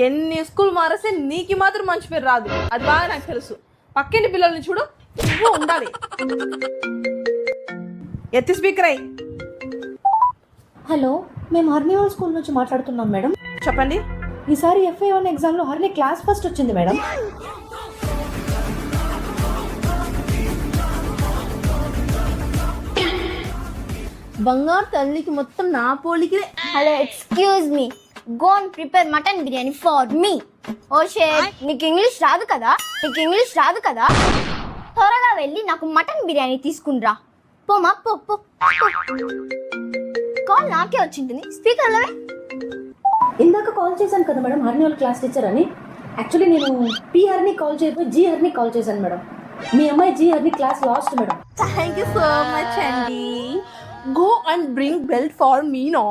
ఎన్ని స్కూల్ మారేస్తే నీకు మాత్రం మంచి పేరు రాదు, అది బాగా నాకు తెలుసు. పక్కింటి పిల్లల్ని చూడు, నువ్వు ఉండాలి. ఎత్తి స్పీకర్ అయ్యి. హలో, మేము హర్నివాల్ స్కూల్ నుంచి మాట్లాడుతున్నాం మేడం. చెప్పండి. ఈసారి FA1 ఎగ్జామ్లో హర్ని క్లాస్ ఫస్ట్ వచ్చింది మేడం. బంగారు తల్లికి మొత్తం నా పోలికి. Hello, excuse me, go and prepare mutton biryani for me. Oh shit, నీకు ఇంగ్లీష్ రాదు కదా? త్వరగా వెళ్ళి నాకు మటన్ బిర్యానీ తీసుకునిరా. పోమా, పో. కాల్ నాకే వచ్చింటుంది, స్పీకర్లో. ఇందాక కాల్ చేశాను కదా మేడం, హర్నివాల్ క్లాస్ టీచర్ అని. యాక్చువల్లీ నేను P హర్ని కాల్ చేయకపోయి G హర్ని కాల్ చేశాను మేడం. మీ అమ్మాయి G Harni class last madam. Thank you so much అండి. Go and bring belt for me, no.